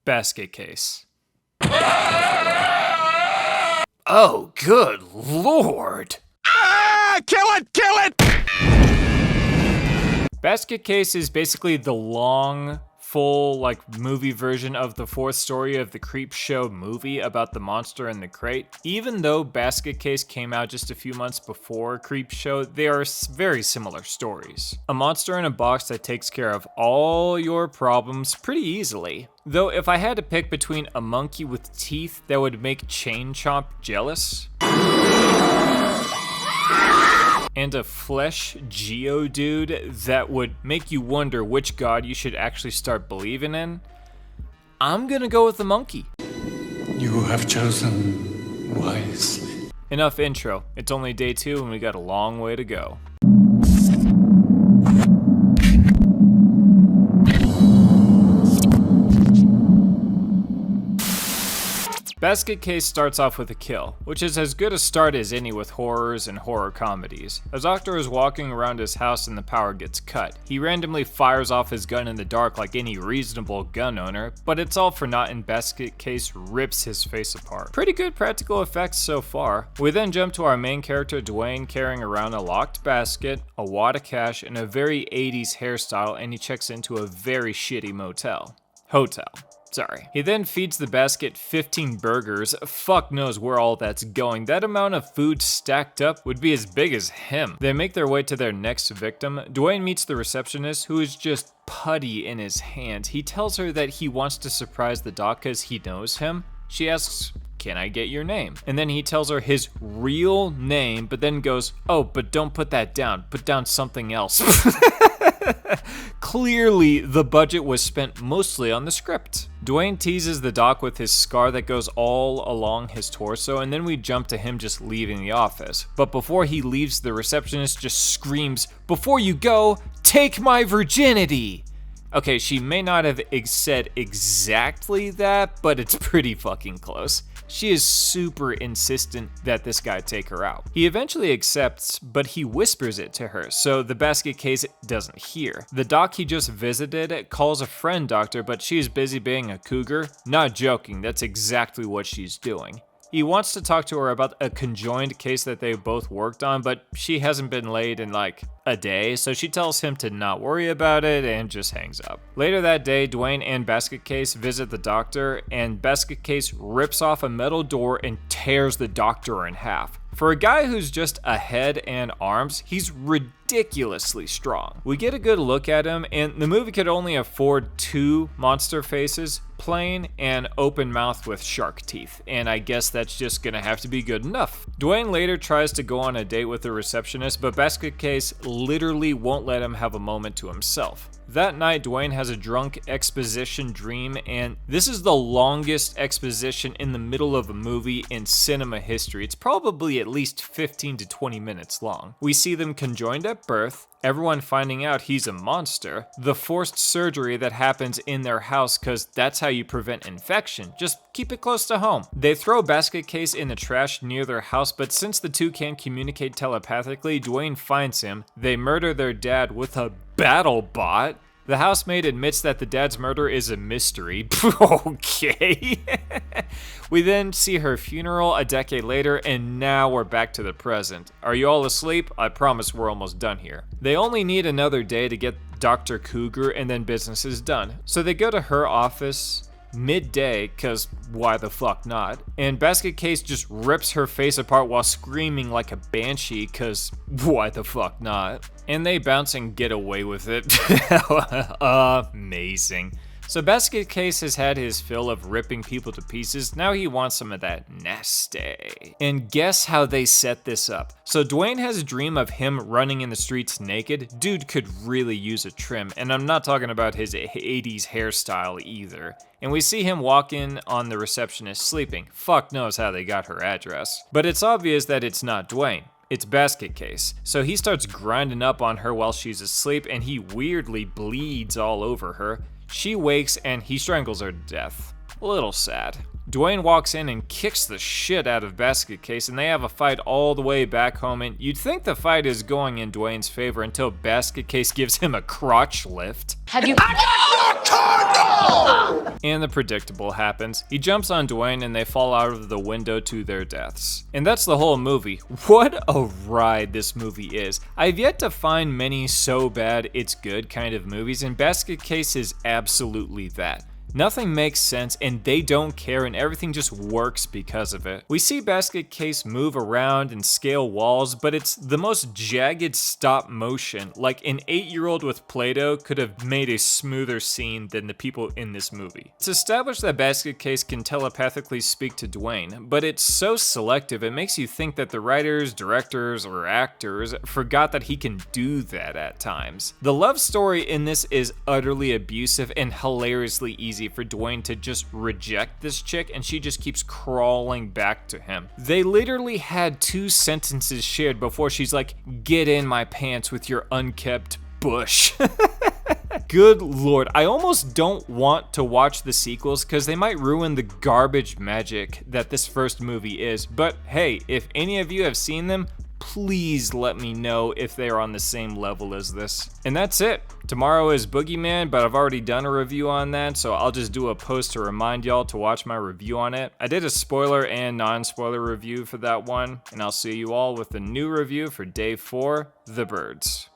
Basket Case. Oh, good lord! Ah! Kill it! Kill it! Basket Case is basically the long, full, movie version of the fourth story of the Creepshow movie about the monster in the crate. Even though Basket Case came out just a few months before Creepshow, they are very similar stories. A monster in a box that takes care of all your problems pretty easily. Though if I had to pick between a monkey with teeth that would make Chain Chomp jealous, and a flesh Geodude that would make you wonder which god you should actually start believing in, I'm gonna go with the monkey. You have chosen wisely. Enough intro. It's only day 2 and we got a long way to go. Basket Case starts off with a kill, which is as good a start as any with horrors and horror comedies. A doctor is walking around his house and the power gets cut. He randomly fires off his gun in the dark like any reasonable gun owner, but it's all for naught and Basket Case rips his face apart. Pretty good practical effects so far. We then jump to our main character Dwayne carrying around a locked basket, a wad of cash, and a very 80s hairstyle, and he checks into a very shitty hotel. Sorry. He then feeds the basket 15 burgers. Fuck knows where all that's going. That amount of food stacked up would be as big as him. They make their way to their next victim. Dwayne meets the receptionist, who is just putty in his hand. He tells her that he wants to surprise the doc because he knows him. She asks, "Can I get your name?" And then he tells her his real name, but then goes, "Oh, but don't put that down. Put down something else." Clearly, the budget was spent mostly on the script. Dwayne teases the doc with his scar that goes all along his torso, and then we jump to him just leaving the office. But before he leaves, the receptionist just screams, "Before you go, take my virginity!" Okay, she may not have said exactly that, but it's pretty fucking close. She is super insistent that this guy take her out. He eventually accepts, but he whispers it to her, so the Basket Case doesn't hear. The doc he just visited calls a friend doctor, but she's busy being a cougar. Not joking, that's exactly what she's doing. He wants to talk to her about a conjoined case that they both worked on, but she hasn't been laid in a day, so she tells him to not worry about it and just hangs up. Later that day, Dwayne and Basket Case visit the doctor, and Basket Case rips off a metal door and tears the doctor in half. For a guy who's just a head and arms, he's ridiculously strong. We get a good look at him, and the movie could only afford 2 monster faces, plain and open mouth with shark teeth, and I guess that's just gonna have to be good enough. Dwayne later tries to go on a date with the receptionist, but Basket Case literally won't let him have a moment to himself. That night, Dwayne has a drunk exposition dream, and this is the longest exposition in the middle of a movie in cinema history. It's probably at least 15 to 20 minutes long. We see them conjoined at birth, everyone finding out he's a monster, the forced surgery that happens in their house because that's how you prevent infection. Just keep it close to home. They throw Basket Case in the trash near their house, but since the two can't communicate telepathically, Dwayne finds him. They murder their dad with a battle bot. The housemaid admits that the dad's murder is a mystery. Okay. We then see her funeral a decade later, and now we're back to the present. Are you all asleep? I promise we're almost done here. They only need another day to get Dr. Cougar, and then business is done. So they go to her office midday, cause why the fuck not? And Basket Case just rips her face apart while screaming like a banshee, cause why the fuck not? And they bounce and get away with it. Amazing. So Basket Case has had his fill of ripping people to pieces, now he wants some of that nasty. And guess how they set this up? So Dwayne has a dream of him running in the streets naked. Dude could really use a trim, and I'm not talking about his 80s hairstyle either. And we see him walk in on the receptionist sleeping. Fuck knows how they got her address. But it's obvious that it's not Dwayne. It's Basket Case. So he starts grinding up on her while she's asleep, and he weirdly bleeds all over her. She wakes and he strangles her to death. A little sad. Dwayne walks in and kicks the shit out of Basket Case, and they have a fight all the way back home, and you'd think the fight is going in Dwayne's favor until Basket Case gives him a crotch lift. Have you And the predictable happens. He jumps on Dwayne and they fall out of the window to their deaths. And that's the whole movie. What a ride this movie is. I've yet to find many so bad it's good kind of movies, and Basket Case is absolutely that. Nothing makes sense and they don't care, and everything just works because of it. We see Basket Case move around and scale walls, but it's the most jagged stop motion. Like an 8-year-old with Play-Doh could have made a smoother scene than the people in this movie. It's established that Basket Case can telepathically speak to Dwayne, but it's so selective it makes you think that the writers, directors, or actors forgot that he can do that at times. The love story in this is utterly abusive and hilariously easy for Dwayne to just reject this chick, and she just keeps crawling back to him. They literally had 2 sentences shared before she's like, "Get in my pants with your unkept bush." Good lord, I almost don't want to watch the sequels because they might ruin the garbage magic that this first movie is, but hey, if any of you have seen them, please let me know if they are on the same level as this. And that's it. Tomorrow is Boogeyman, but I've already done a review on that, so I'll just do a post to remind y'all to watch my review on it. I did a spoiler and non-spoiler review for that one, and I'll see you all with a new review for Day 4, The Birds.